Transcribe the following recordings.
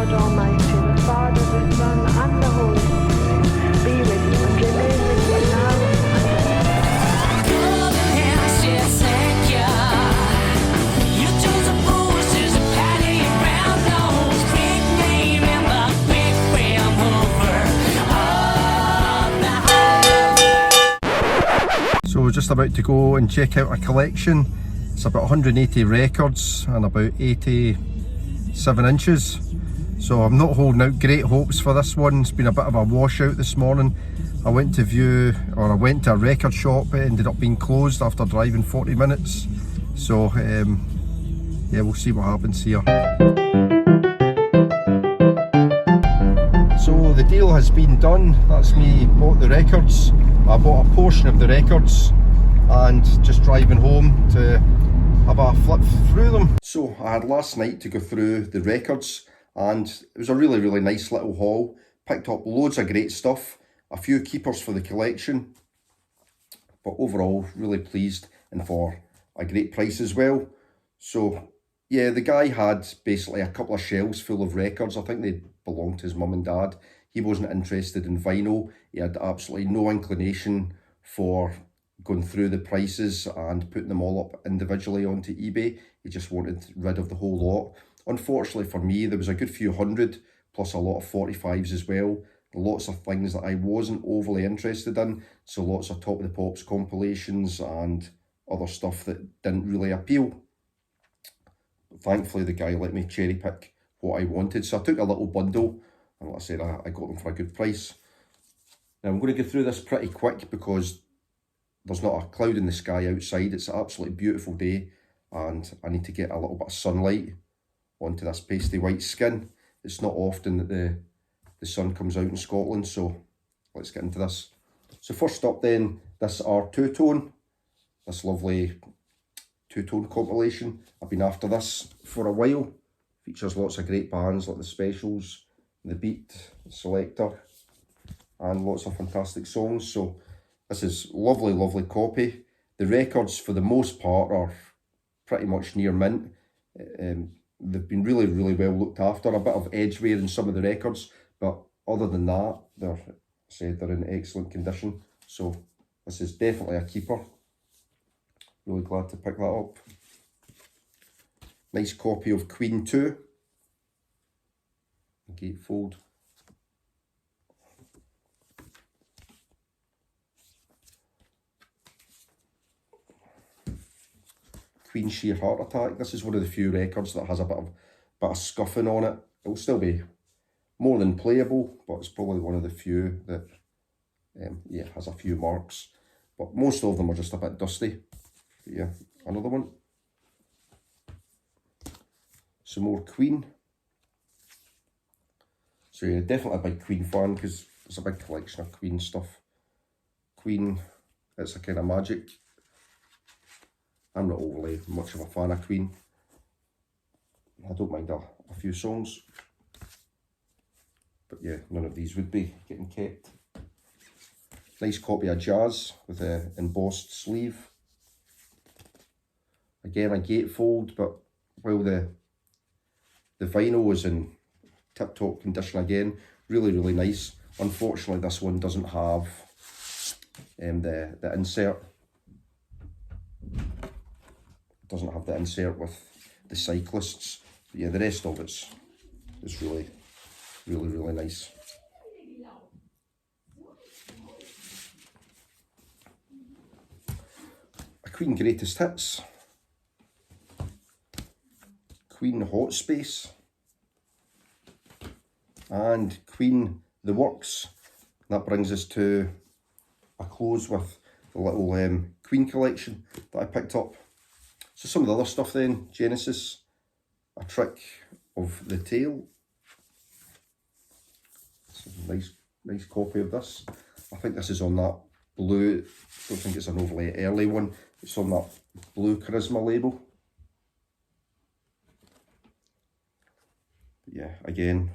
God Almighty, the Father, the Son, and the Holy Spirit, be with you and remain with you now and So we're just about to go and check out a collection. It's about 180 records and about 87 inches. So I'm not holding out great hopes for this one. It's been a bit of a washout this morning. I went to a record shop. It ended up being closed after driving 40 minutes. So yeah, we'll see what happens here. So the deal has been done. That's me bought the records. I bought a portion of the records and just driving home to have a flip through them. So I had last night to go through the records and it was a really nice little haul. Picked up loads of great stuff, a few keepers for the collection, but overall really pleased and for a great price as well. So yeah, the guy had basically a couple of shelves full of records. I think they belonged to his mum and dad. He wasn't interested in vinyl. He had absolutely no inclination for going through the prices and putting them all up individually onto eBay. He just wanted rid of the whole lot. Unfortunately for me, there was a good few hundred, plus a lot of 45s as well. Lots of things that I wasn't overly interested in. So lots of Top of the Pops compilations and other stuff that didn't really appeal. But thankfully, the guy let me cherry pick what I wanted. So I took a little bundle, and like I said, I got them for a good price. Now I'm going to go through this pretty quick because there's not a cloud in the sky outside. It's an absolutely beautiful day and I need to get a little bit of sunlight onto this pasty white skin. It's not often that the sun comes out in Scotland, so let's get into this. So first up then, this are two-tone, this lovely two-tone compilation. I've been after this for a while. Features lots of great bands like The Specials, The Beat, Selector, and lots of fantastic songs. So this is lovely copy. The records for the most part are pretty much near mint. They've been really well looked after. A bit of edge wear in some of the records, but other than that, they're in excellent condition. So this is definitely a keeper. Really glad to pick that up. Nice copy of Queen 2. Gatefold. Queen Sheer Heart Attack. This is one of the few records that has a bit of scuffing on it. It'll still be more than playable, but it's probably one of the few that yeah, has a few marks. But most of them are just a bit dusty. But yeah, another one. Some more Queen. So yeah, definitely a big Queen fan because there's a big collection of Queen stuff. Queen, it's a kind of magic. I'm not overly much of a fan of Queen. I don't mind a few songs. But yeah, none of these would be getting kept. Nice copy of Jazz with an embossed sleeve. Again, a gatefold, but while the vinyl was in tip-top condition again, really nice. Unfortunately, this one doesn't have the insert. It doesn't have the insert with the cyclists. But yeah, the rest of it's really nice. A Queen Greatest Hits. Queen Hot Space. And Queen The Works. That brings us to a close with the little Queen collection that I picked up. So some of the other stuff then, Genesis, A Trick of the Tail. So nice copy of this. I think this is on that blue, I don't think it's an overly early one, it's on that blue Charisma label. But yeah, again,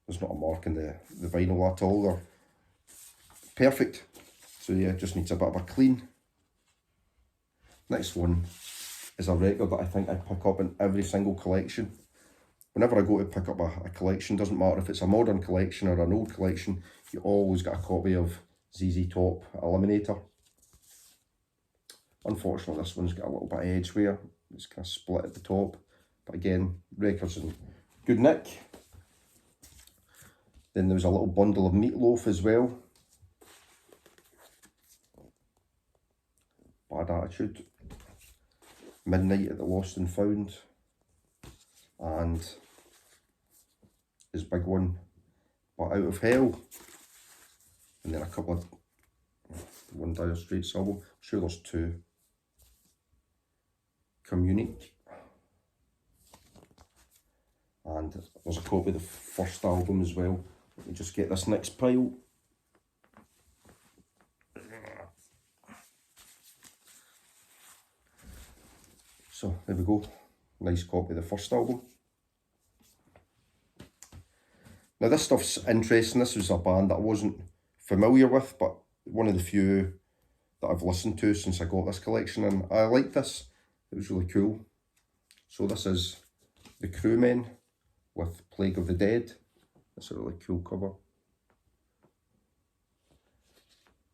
there's not a mark in the vinyl at all. They're perfect. So yeah, just needs a bit of a clean. Next one is a record that I think I pick up in every single collection. whenever I go to pick up a collection, doesn't matter if it's a modern collection or an old collection, you always get a copy of ZZ Top Eliminator. Unfortunately, this one's got a little bit of edge wear. It's kind of split at the top. But again, records in good nick. Then there was a little bundle of Meatloaf as well. Bad Attitude. Midnight at the Lost and Found. And his big one, But Out of Hell. And then a couple of One Dire Straits album. I'm sure there's two. Communique. And there's a copy of the first album as well. Let me just get this next pile. So there we go. Nice copy of the first album. Now this stuff's interesting. This was a band that I wasn't familiar with, but one of the few that I've listened to since I got this collection, and I liked this. It was really cool. So this is the Krewmen with Plague of the Dead. That's a really cool cover.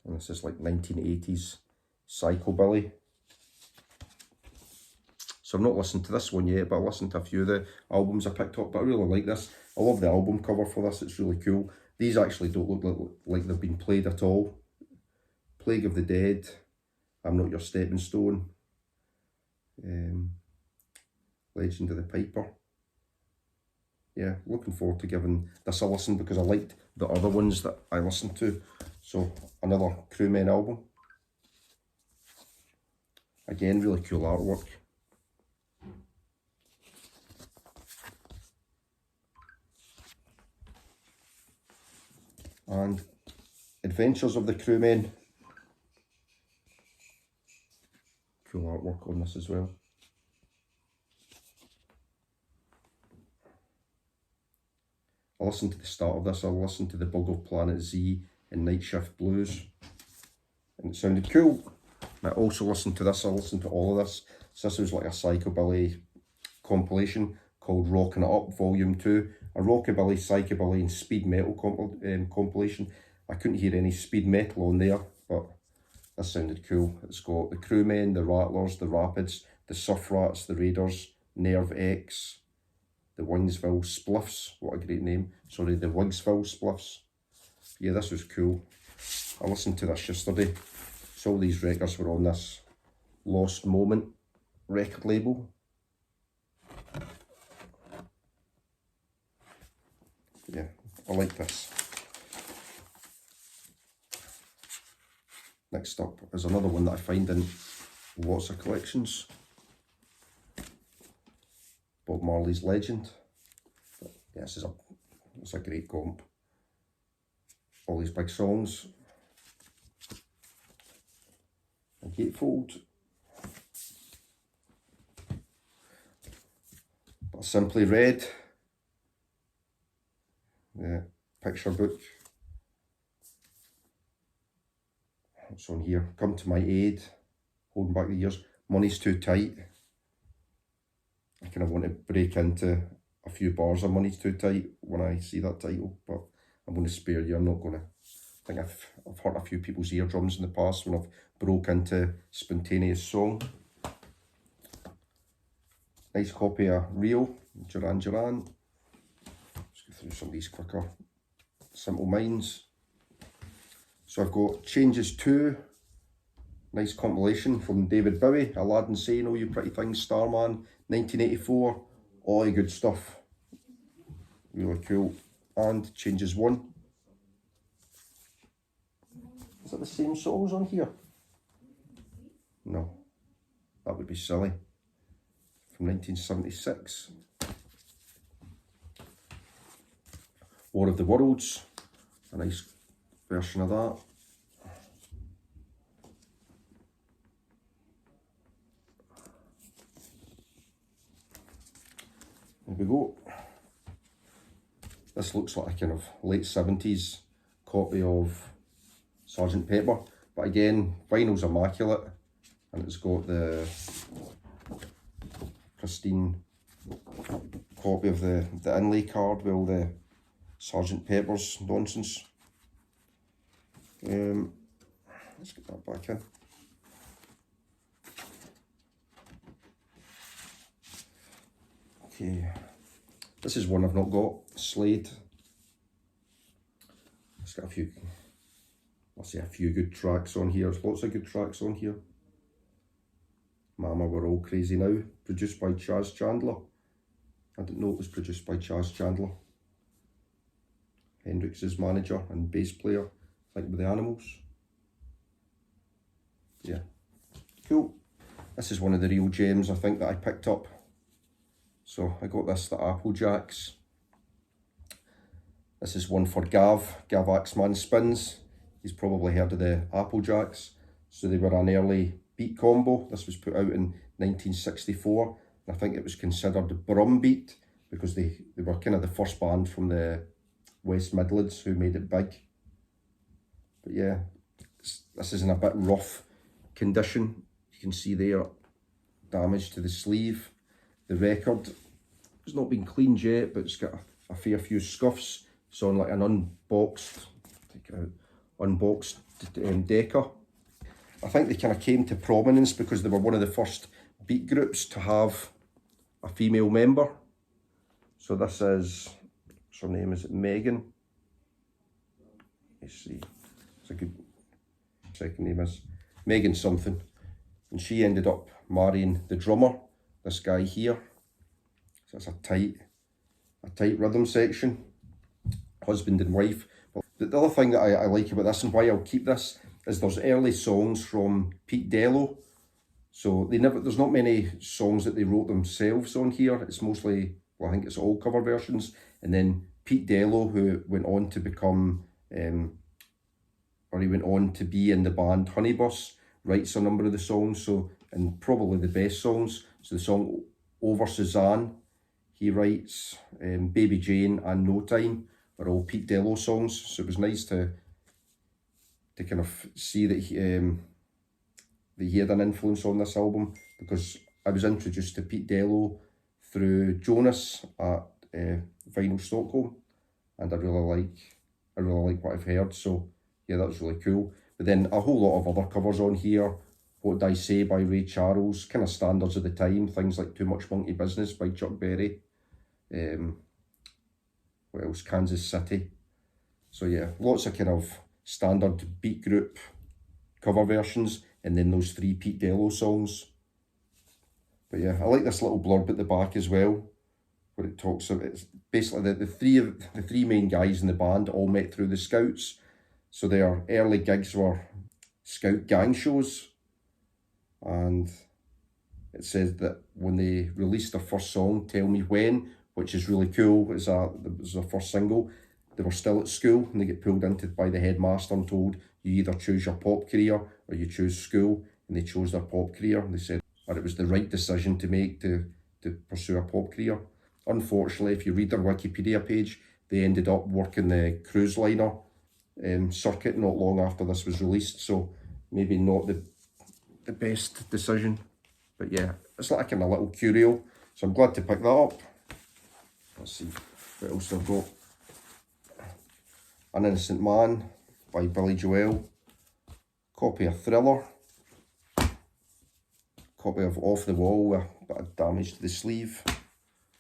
And this is like 1980s psychobilly. So I've not listened to this one yet, but I listened to a few of the albums I picked up, but I really like this. I love the album cover for this, it's really cool. These actually don't look like they've been played at all. Plague of the Dead, I'm Not Your Stepping Stone, Legend of the Piper. Yeah, looking forward to giving this a listen because I liked the other ones that I listened to. So another Krewmen album. Again, really cool artwork. And Adventures of the Krewmen. Cool artwork on this as well. I listened to the start of this, I listened to the Bug of Planet Z and Night Shift Blues, and it sounded cool. I also listened to this, I listened to all of this. So this was like a psychobilly compilation called Rockin' It Up Volume 2, a rockabilly, psychobilly and speed metal compilation. I couldn't hear any speed metal on there, but this sounded cool. It's got the Krewmen, the Rattlers, the Rapids, the Surf Rats, the Raiders, Nerve X, the Wingsville Spliffs, what a great name. Sorry, the Wigsville Spliffs. Yeah, this was cool. I listened to this yesterday. So all these records were on this Lost Moment record label. Yeah, I like this. Next up is another one that I find in lots of collections. Bob Marley's Legend. But yeah, it's a great comp. All these big songs. A gatefold. But Simply Red. Yeah, picture book. What's on here? Come to My Aid. Holding Back the Years. Money's Too Tight. I kind of want to break into a few bars of Money's Too Tight when I see that title, but I'm going to spare you. I'm not going to. I think I've hurt a few people's eardrums in the past when I've broke into spontaneous song. Nice copy of Rio, Duran Duran. Let's go through some of these quicker. Simple Minds. So I've got Changes 2. Nice compilation from David Bowie, Aladdin Sane, All You Pretty Things, Starman, 1984. All the good stuff. Really cool. And Changes 1. Is that the same songs on here? No. That would be silly. From 1976. War of the Worlds. A nice version of that. There we go. This looks like a kind of late 70s copy of Sgt. Pepper, but again, vinyl's immaculate, and it's got the pristine copy of the inlay card with all the Sgt. Pepper's nonsense. Let's get that back in. Okay, this is one I've not got, Slade. It's got a few, I'll say a few good tracks on here. There's lots of good tracks on here. Mama We're All Crazy Now, produced by Chaz Chandler. I didn't know it was produced by Chaz Chandler. Hendrix's manager and bass player, I think with the Animals. Yeah, cool. This is one of the real gems I think that I picked up. So I got this, the Applejacks. This is one for Gav Axman Spins. He's probably heard of the Applejacks. So they were an early beat combo. This was put out in 1964. And I think it was considered Brum beat because they were kind of the first band from the West Midlands who made it big. But yeah, this is in a bit rough condition. You can see there, damage to the sleeve. The record has not been cleaned yet, but it's got a fair few scuffs. It's on like an unboxed, take it out, unboxed Decca. I think they kind of came to prominence because they were one of the first beat groups to have a female member. So this is, what's her name, is it Megan? Let's see, it's a good second name is Megan something. And she ended up marrying the drummer, this guy here. So it's a tight rhythm section, husband and wife. But the other thing that I like about this and why I'll keep this is there's early songs from Pete Dello. So there's not many songs that they wrote themselves on here. It's mostly, well, I think it's all cover versions. And then Pete Dello, who went on to become, or he went on to be in the band Honeybus, writes a number of the songs. So, and probably the best songs. So the song Over Suzanne, he writes, Baby Jane and No Time are all Pete Dello songs. So it was nice to kind of see that he had an influence on this album, because I was introduced to Pete Dello through Jonas at Vinyl Stockholm, and I really like what I've heard. So yeah, that was really cool. But then a whole lot of other covers on here. What Did I Say by Ray Charles, kind of standards of the time, things like Too Much Monkey Business by Chuck Berry. What else? Kansas City. So yeah, lots of kind of standard beat group cover versions, and then those 3 Pete Dello songs. But yeah, I like this little blurb at the back as well, where it talks about, it's basically the three main guys in the band all met through the Scouts. So their early gigs were Scout gang shows, and it says that when they released their first song, Tell Me When, which is really cool, it was their first single, they were still at school and they get pulled into by the headmaster and told, you either choose your pop career or you choose school, and they chose their pop career, and they said that it was the right decision to make to pursue a pop career. Unfortunately, if you read their Wikipedia page, they ended up working the cruise liner circuit not long after this was released, so maybe not the best decision. But yeah, it's like a kind of little curio, so I'm glad to pick that up. Let's see what else I've got. An Innocent Man by Billy Joel. Copy of Thriller. Copy of Off the Wall with a bit of damage to the sleeve.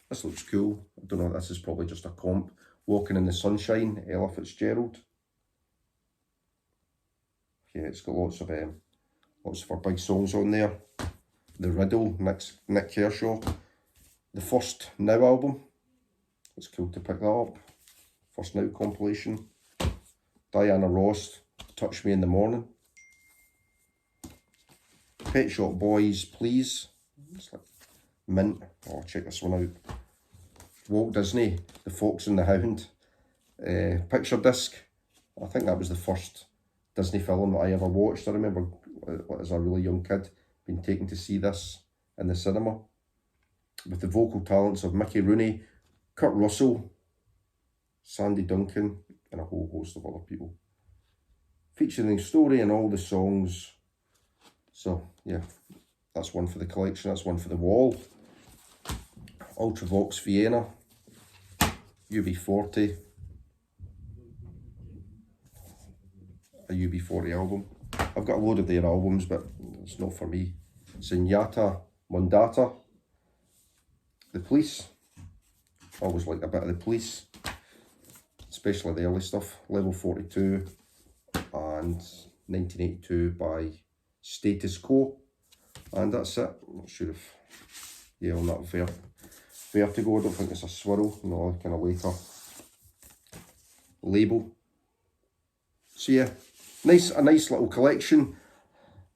This looks cool. I don't know, this is probably just a comp. Walking in the Sunshine, Ella Fitzgerald. Yeah, it's got lots of her big songs on there. The Riddle, Nick Kershaw. The First Now album. It's cool to pick that up. First Now compilation. Diana Ross, Touch Me in the Morning. Pet Shop Boys, Please. It's like mint. Oh, check this one out. Walt Disney, The Fox and the Hound. Picture disc. I think that was the first Disney film that I ever watched. I remember as a really young kid being taken to see this in the cinema, with the vocal talents of Mickey Rooney, Kurt Russell, Sandy Duncan, and a whole host of other people. Featuring the story and all the songs. So yeah, that's one for the collection, that's one for the wall. Ultravox Vienna, UB40, a UB40 album. I've got a load of their albums, but it's not for me. Zenyatta Mondata, The Police. Always liked a bit of The Police, especially the early stuff. Level 42 and 1982 by Status Quo. And that's it. I'm not sure if, yeah, on that Vertigo, I don't think it's a swirl, no, kind of later label. So yeah, a nice little collection,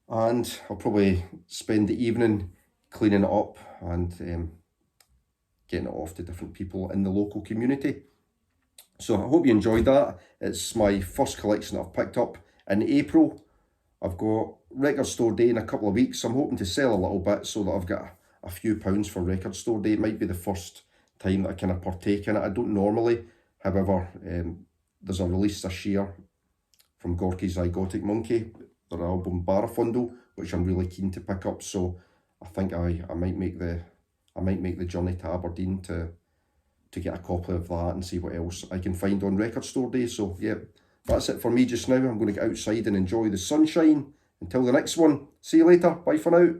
and I'll probably spend the evening cleaning it up and getting it off to different people in the local community. So I hope you enjoyed that. It's my first collection that I've picked up in April. I've got record store day in a couple of weeks, so I'm hoping to sell a little bit so that I've got a few pounds for record store day. It might be the first time that I kind of partake in it. I don't normally, however, there's a release this year from Gorky's Zygotic Monkey, their album Barafundo, which I'm really keen to pick up. So I think I might make the journey to Aberdeen to get a copy of that and see what else I can find on record store day. So yeah, that's it for me just now. I'm going to get outside and enjoy the sunshine. Until the next one, see you later. Bye for now.